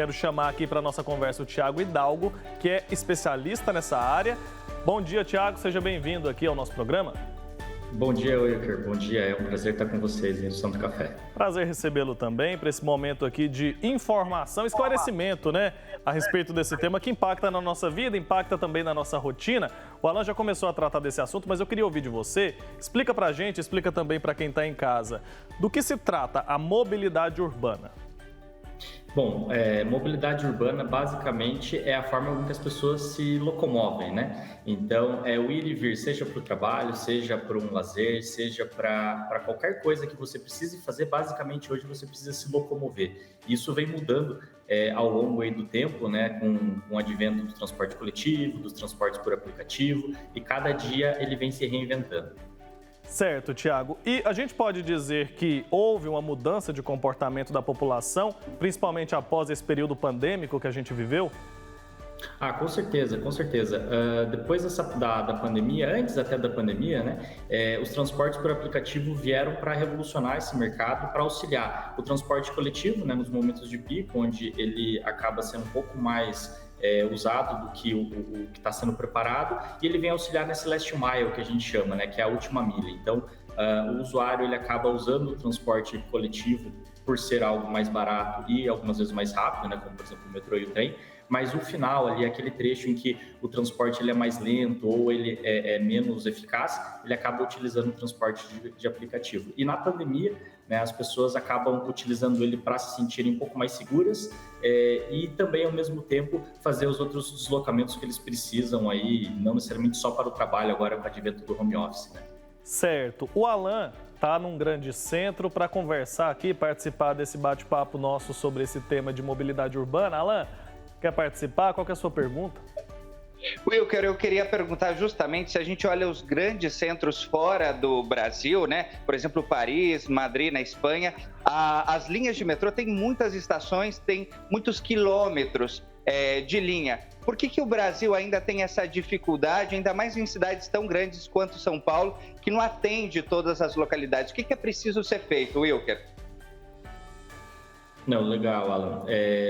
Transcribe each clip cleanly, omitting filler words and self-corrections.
Quero chamar aqui para a nossa conversa o Thiago Hidalgo, que é especialista nessa área. Bom dia, Thiago, seja bem-vindo aqui ao nosso programa. Bom dia, Wilker. Bom dia, é um prazer estar com vocês no Santo Café. Prazer recebê-lo também para esse momento aqui de informação, esclarecimento, né, a respeito desse tema que impacta na nossa vida, impacta também na nossa rotina. O Alan já começou a tratar desse assunto, mas eu queria ouvir de você. Explica para a gente, explica também para quem está em casa. Do que se trata a mobilidade urbana? Bom, mobilidade urbana basicamente é a forma com que as pessoas se locomovem, né? Então, é o ir e vir, seja para o trabalho, seja para um lazer, seja para qualquer coisa que você precise fazer, basicamente hoje você precisa se locomover. Isso vem mudando ao longo aí do tempo, né? Com o advento do transporte coletivo, dos transportes por aplicativo, e cada dia ele vem se reinventando. Certo, Thiago. E a gente pode dizer que houve uma mudança de comportamento da população, principalmente após esse período pandêmico que a gente viveu? Ah, com certeza, com certeza. Depois da pandemia, antes até da pandemia, né, os transportes por aplicativo vieram para revolucionar esse mercado, para auxiliar o transporte coletivo, né, nos momentos de pico, onde ele acaba sendo um pouco mais usado do que o que está sendo preparado, e ele vem auxiliar nesse last mile que a gente chama, né, que é a última milha. Então, o usuário ele acaba usando o transporte coletivo por ser algo mais barato e algumas vezes mais rápido, né, como por exemplo o metrô e o trem, mas o final ali, aquele trecho em que o transporte ele é mais lento ou ele é menos eficaz, ele acaba utilizando o transporte de aplicativo. E na pandemia, né, as pessoas acabam utilizando ele para se sentirem um pouco mais seguras e também, ao mesmo tempo, fazer os outros deslocamentos que eles precisam aí, não necessariamente só para o trabalho, agora com o advento do home office, né? Certo. O Alan está num grande centro para conversar aqui, participar desse bate-papo nosso sobre esse tema de mobilidade urbana. Alan, quer participar? Qual que é a sua pergunta? Wilker, eu queria perguntar justamente se a gente olha os grandes centros fora do Brasil, né? Por exemplo, Paris, Madrid, na Espanha, as linhas de metrô têm muitas estações, têm muitos quilômetros de linha. Por que o Brasil ainda tem essa dificuldade, ainda mais em cidades tão grandes quanto São Paulo, que não atende todas as localidades? O que é preciso ser feito, Wilker? Não, legal, Alan.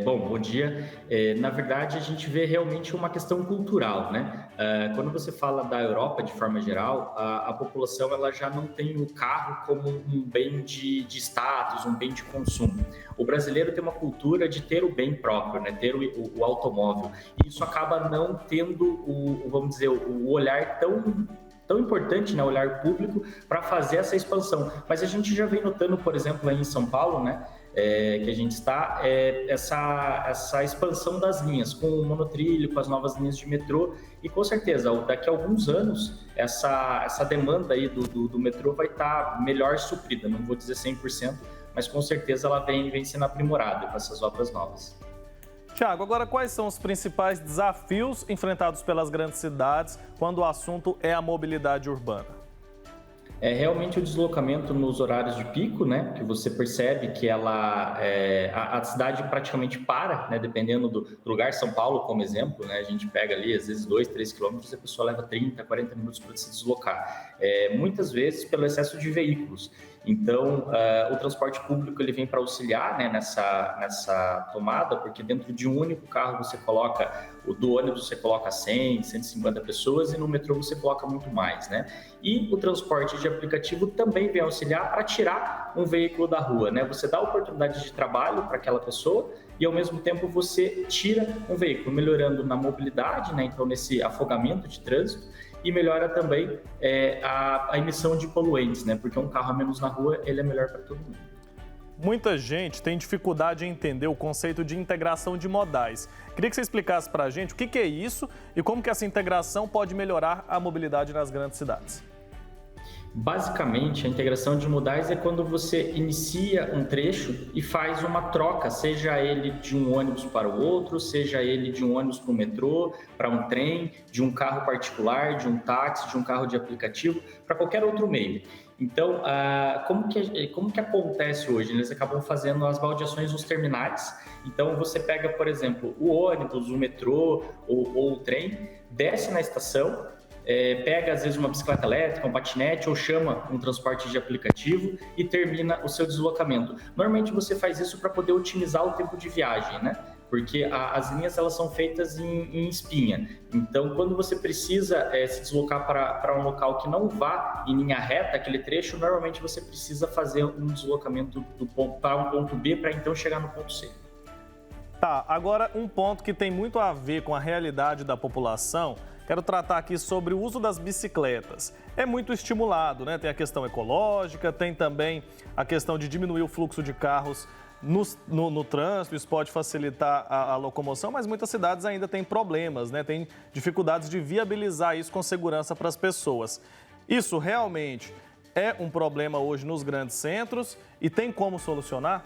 Bom dia. Na verdade, a gente vê realmente uma questão cultural, né? Quando você fala da Europa, de forma geral, a população ela já não tem o carro como um bem de status, um bem de consumo. O brasileiro tem uma cultura de ter o bem próprio, né? Ter o automóvel. E isso acaba não tendo vamos dizer, o olhar tão importante, né, olhar público para fazer essa expansão. Mas a gente já vem notando, por exemplo, aí em São Paulo, né, que a gente está, essa expansão das linhas, com o monotrilho, com as novas linhas de metrô, e com certeza, daqui a alguns anos, essa demanda aí do metrô vai estar melhor suprida, não vou dizer 100%, mas com certeza ela vem sendo aprimorada com essas obras novas. Thiago, agora quais são os principais desafios enfrentados pelas grandes cidades quando o assunto é a mobilidade urbana? É realmente o deslocamento nos horários de pico, né? Que você percebe que a cidade praticamente para, né? Dependendo do lugar, São Paulo como exemplo, né? A gente pega ali às vezes 2, 3 quilômetros e a pessoa leva 30, 40 minutos para se deslocar. Muitas vezes pelo excesso de veículos. Então, o transporte público ele vem para auxiliar, né, nessa tomada, porque dentro de um único carro você coloca, do ônibus você coloca 100, 150 pessoas e no metrô você coloca muito mais, né? E o transporte de aplicativo também vem auxiliar para tirar um veículo da rua, né? Você dá oportunidade de trabalho para aquela pessoa e ao mesmo tempo você tira um veículo, melhorando na mobilidade, né? Então nesse afogamento de trânsito, e melhora também a emissão de poluentes, né? Porque um carro a menos na rua, ele é melhor para todo mundo. Muita gente tem dificuldade em entender o conceito de integração de modais. Queria que você explicasse para a gente o que é isso e como que essa integração pode melhorar a mobilidade nas grandes cidades. Basicamente, a integração de modais é quando você inicia um trecho e faz uma troca, seja ele de um ônibus para o outro, seja ele de um ônibus para o metrô, para um trem, de um carro particular, de um táxi, de um carro de aplicativo, para qualquer outro meio. Então, como que acontece hoje? Eles acabam fazendo as baldeações nos terminais. Então, você pega, por exemplo, o ônibus, o metrô ou o trem, desce na estação, pega às vezes uma bicicleta elétrica, um patinete ou chama um transporte de aplicativo e termina o seu deslocamento. Normalmente você faz isso para poder otimizar o tempo de viagem, né? porque as linhas elas são feitas em espinha. Então, quando você precisa se deslocar para um local que não vá em linha reta, aquele trecho, normalmente você precisa fazer um deslocamento para um ponto B para então chegar no ponto C. Tá, agora um ponto que tem muito a ver com a realidade da população, quero tratar aqui sobre o uso das bicicletas. É muito estimulado, né? Tem a questão ecológica, tem também a questão de diminuir o fluxo de carros no trânsito, isso pode facilitar a locomoção, mas muitas cidades ainda têm problemas, né? Tem dificuldades de viabilizar isso com segurança para as pessoas. Isso realmente é um problema hoje nos grandes centros e tem como solucionar?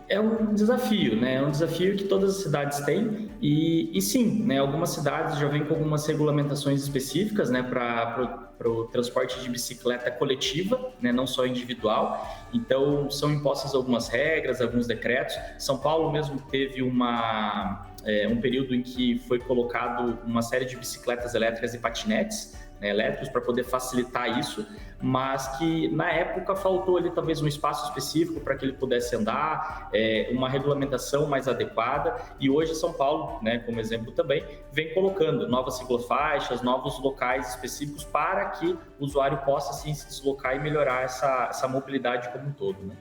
É um desafio, né? É um desafio que todas as cidades têm e sim, né? Algumas cidades já vêm com algumas regulamentações específicas, né? Para o transporte de bicicleta coletiva, né? Não só individual. Então, são impostas algumas regras, alguns decretos. São Paulo mesmo teve um período em que foi colocado uma série de bicicletas elétricas e patinetes, né, elétricos para poder facilitar isso, mas que na época faltou ali talvez um espaço específico para que ele pudesse andar, uma regulamentação mais adequada, e hoje São Paulo, né, como exemplo também, vem colocando novas ciclofaixas, novos locais específicos para que o usuário possa sim se deslocar e melhorar essa mobilidade como um todo, né?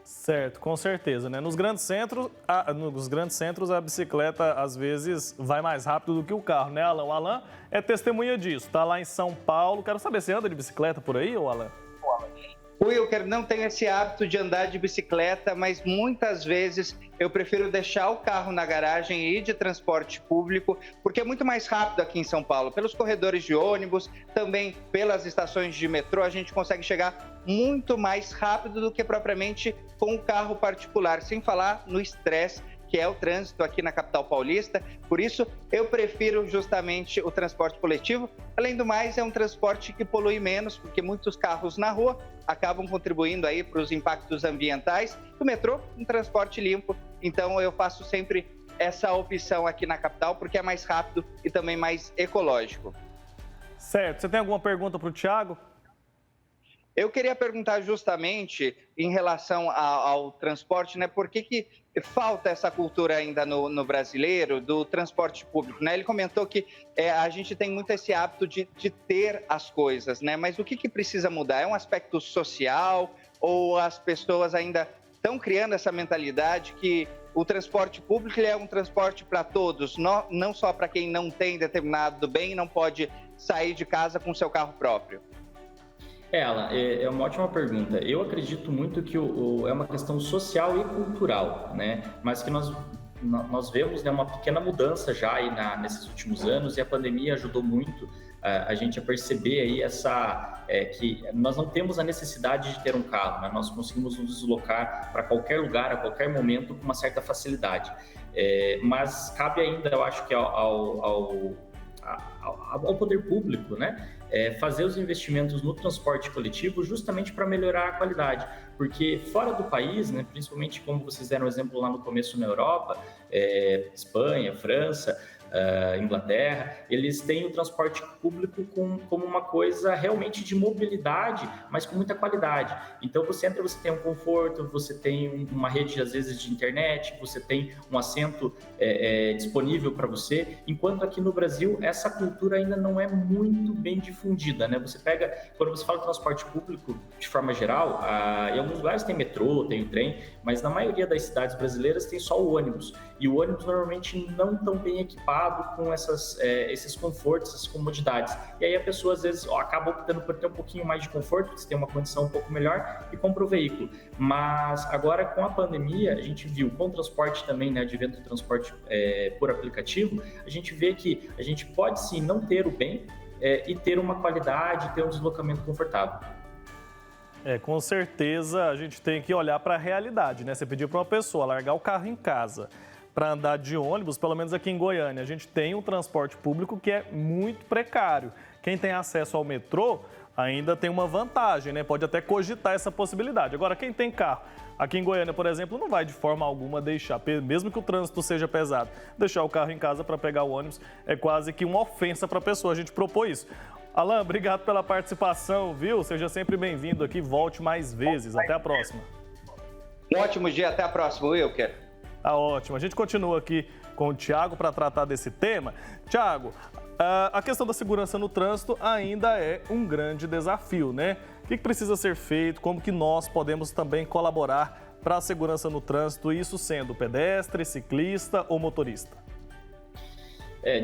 Certo, com certeza, né? Nos grandes centros, a bicicleta às vezes vai mais rápido do que o carro, né, Alan? O Alan é testemunha disso, tá lá em São Paulo. Quero saber, você anda de bicicleta por aí, ô Alan? O Wilker não tem esse hábito de andar de bicicleta, mas muitas vezes eu prefiro deixar o carro na garagem e ir de transporte público, porque é muito mais rápido aqui em São Paulo. Pelos corredores de ônibus, também pelas estações de metrô, a gente consegue chegar muito mais rápido do que propriamente com o carro particular, sem falar no estresse que é o trânsito aqui na capital paulista. Por isso, eu prefiro justamente o transporte coletivo. Além do mais, é um transporte que polui menos, porque muitos carros na rua acabam contribuindo aí para os impactos ambientais. O metrô, um transporte limpo. Então, eu faço sempre essa opção aqui na capital, porque é mais rápido e também mais ecológico. Certo. Você tem alguma pergunta para o Thiago? Eu queria perguntar justamente em relação ao transporte, né? Por que falta essa cultura ainda no brasileiro do transporte público, né? Ele comentou que a gente tem muito esse hábito de ter as coisas, né? Mas o que precisa mudar? É um aspecto social ou as pessoas ainda estão criando essa mentalidade que o transporte público ele é um transporte para todos, não só para quem não tem determinado bem e não pode sair de casa com seu carro próprio? Alan, é uma ótima pergunta. Eu acredito muito que é uma questão social e cultural, né? Mas que nós vemos, né, uma pequena mudança já aí nesses últimos anos, e a pandemia ajudou muito a gente a perceber aí que nós não temos a necessidade de ter um carro, né? Nós conseguimos nos deslocar para qualquer lugar, a qualquer momento, com uma certa facilidade. Mas cabe ainda, eu acho que ao poder público, né, fazer os investimentos no transporte coletivo justamente para melhorar a qualidade, porque fora do país, né, principalmente como vocês deram um exemplo lá no começo na Europa, Espanha, França, Inglaterra, eles têm o transporte público como uma coisa realmente de mobilidade, mas com muita qualidade. Então você entra, você tem um conforto, você tem uma rede às vezes de internet, você tem um assento disponível para você, enquanto aqui no Brasil essa cultura ainda não é muito bem difundida, né? Você pega, quando você fala de transporte público de forma geral, em alguns lugares tem metrô, tem o trem, mas na maioria das cidades brasileiras tem só o ônibus, e o ônibus normalmente não tão bem equipado com esses confortos, essas comodidades. E aí a pessoa às vezes acaba optando por ter um pouquinho mais de conforto, porque você tem uma condição um pouco melhor e compra o veículo. Mas agora com a pandemia, a gente viu com o transporte também, né, advento do transporte por aplicativo, a gente vê que a gente pode sim não ter o bem e ter uma qualidade, ter um deslocamento confortável. Com certeza a gente tem que olhar para a realidade, né? Você pediu para uma pessoa largar o carro em casa para andar de ônibus, pelo menos aqui em Goiânia, a gente tem um transporte público que é muito precário. Quem tem acesso ao metrô ainda tem uma vantagem, né? Pode até cogitar essa possibilidade. Agora, quem tem carro, aqui em Goiânia, por exemplo, não vai de forma alguma deixar, mesmo que o trânsito seja pesado, deixar o carro em casa para pegar o ônibus é quase que uma ofensa para a pessoa, a gente propõe isso. Alan, obrigado pela participação, viu? Seja sempre bem-vindo aqui, volte mais vezes. Até a próxima. Um ótimo dia, até a próxima, Wilker. Tá ótimo. A gente continua aqui com o Thiago para tratar desse tema. Thiago, a questão da segurança no trânsito ainda é um grande desafio, né? O que precisa ser feito? Como que nós podemos também colaborar para a segurança no trânsito, isso sendo pedestre, ciclista ou motorista?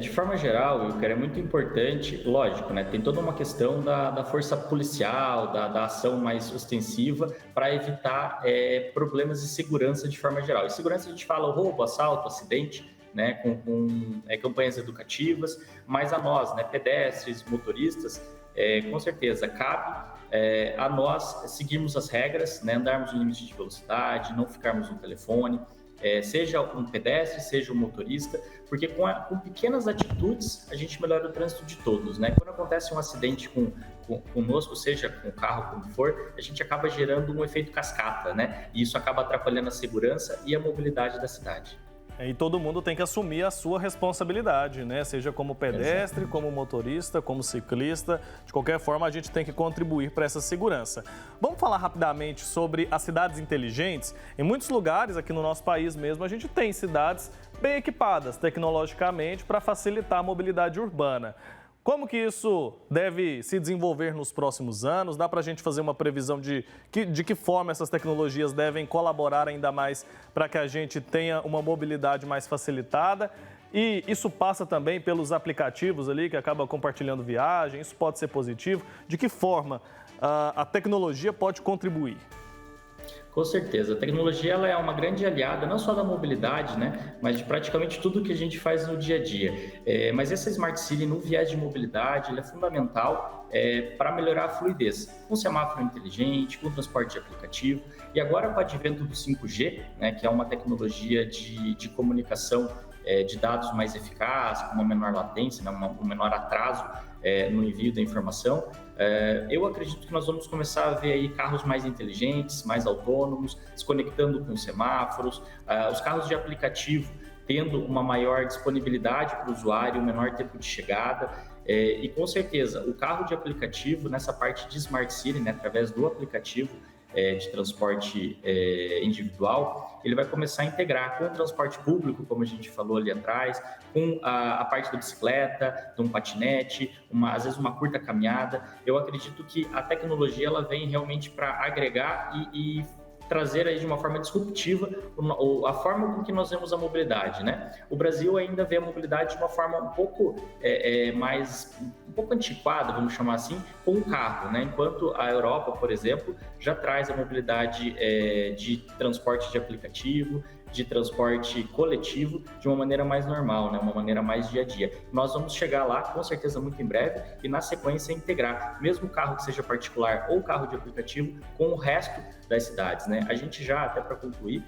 De forma geral, é muito importante, lógico, né? Tem toda uma questão da força policial, da ação mais ostensiva para evitar problemas de segurança de forma geral. E segurança a gente fala roubo, assalto, acidente, né? Com campanhas educativas, mas a nós, né? Pedestres, motoristas, com certeza cabe a nós seguirmos as regras, né? Andarmos no limite de velocidade, não ficarmos no telefone, seja um pedestre, seja um motorista, porque com pequenas atitudes a gente melhora o trânsito de todos, né? Quando acontece um acidente conosco, seja com o carro, como for, a gente acaba gerando um efeito cascata, né? E isso acaba atrapalhando a segurança e a mobilidade da cidade. E todo mundo tem que assumir a sua responsabilidade, né? Seja como pedestre, como motorista, como ciclista. De qualquer forma, a gente tem que contribuir para essa segurança. Vamos falar rapidamente sobre as cidades inteligentes? Em muitos lugares aqui no nosso país mesmo, a gente tem cidades bem equipadas tecnologicamente para facilitar a mobilidade urbana. Como que isso deve se desenvolver nos próximos anos? Dá para a gente fazer uma previsão de que forma essas tecnologias devem colaborar ainda mais para que a gente tenha uma mobilidade mais facilitada? E isso passa também pelos aplicativos ali que acabam compartilhando viagem, isso pode ser positivo? De que forma a tecnologia pode contribuir? Com certeza, a tecnologia ela é uma grande aliada, não só da mobilidade, né, mas de praticamente tudo que a gente faz no dia a dia. Mas essa Smart City, no viés de mobilidade, ela é fundamental para melhorar a fluidez. Com semáforo inteligente, com transporte de aplicativo, e agora com o advento do 5G, né, que é uma tecnologia de comunicação de dados mais eficaz, com uma menor latência, né, um menor atraso no envio da informação, eu acredito que nós vamos começar a ver aí carros mais inteligentes, mais autônomos, se conectando com semáforos, os carros de aplicativo tendo uma maior disponibilidade para o usuário, um menor tempo de chegada, e com certeza o carro de aplicativo nessa parte de Smart City, né, através do aplicativo de transporte individual, ele vai começar a integrar com o transporte público, como a gente falou ali atrás, com a parte da bicicleta, de um patinete, às vezes uma curta caminhada. Eu acredito que a tecnologia ela vem realmente para agregar e trazer aí de uma forma disruptiva a forma com que nós vemos a mobilidade, né? O Brasil ainda vê a mobilidade de uma forma um pouco um pouco antiquada, vamos chamar assim, com o carro, né? Enquanto a Europa, por exemplo, já traz a mobilidade de transporte de aplicativo, de transporte coletivo de uma maneira mais normal, né? Uma maneira mais dia a dia. Nós vamos chegar lá, com certeza, muito em breve e, na sequência, integrar mesmo o carro que seja particular ou carro de aplicativo com o resto das cidades, né? A gente já, até para concluir,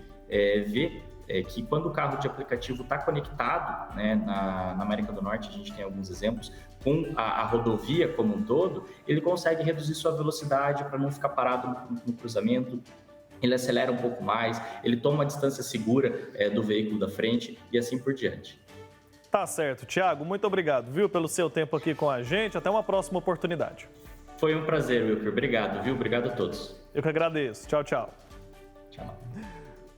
vê que quando o carro de aplicativo está conectado, né, na América do Norte, a gente tem alguns exemplos, com a rodovia como um todo, ele consegue reduzir sua velocidade para não ficar parado no cruzamento, ele acelera um pouco mais, ele toma uma distância segura do veículo da frente e assim por diante. Tá certo. Thiago, muito obrigado, viu, pelo seu tempo aqui com a gente. Até uma próxima oportunidade. Foi um prazer, Wilker. Obrigado, viu? Obrigado a todos. Eu que agradeço. Tchau, tchau. Tchau.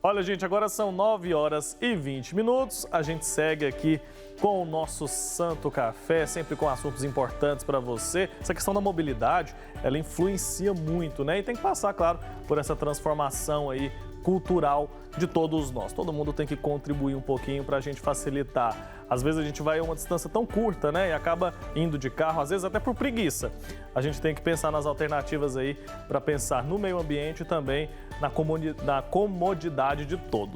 Olha, gente, agora são 9h20. A gente segue aqui com o nosso Santo Café, sempre com assuntos importantes para você. Essa questão da mobilidade, ela influencia muito, né? E tem que passar, claro, por essa transformação aí cultural de todos nós. Todo mundo tem que contribuir um pouquinho para a gente facilitar. Às vezes a gente vai a uma distância tão curta, né? E acaba indo de carro, às vezes até por preguiça. A gente tem que pensar nas alternativas aí para pensar no meio ambiente e também na comodidade de todos.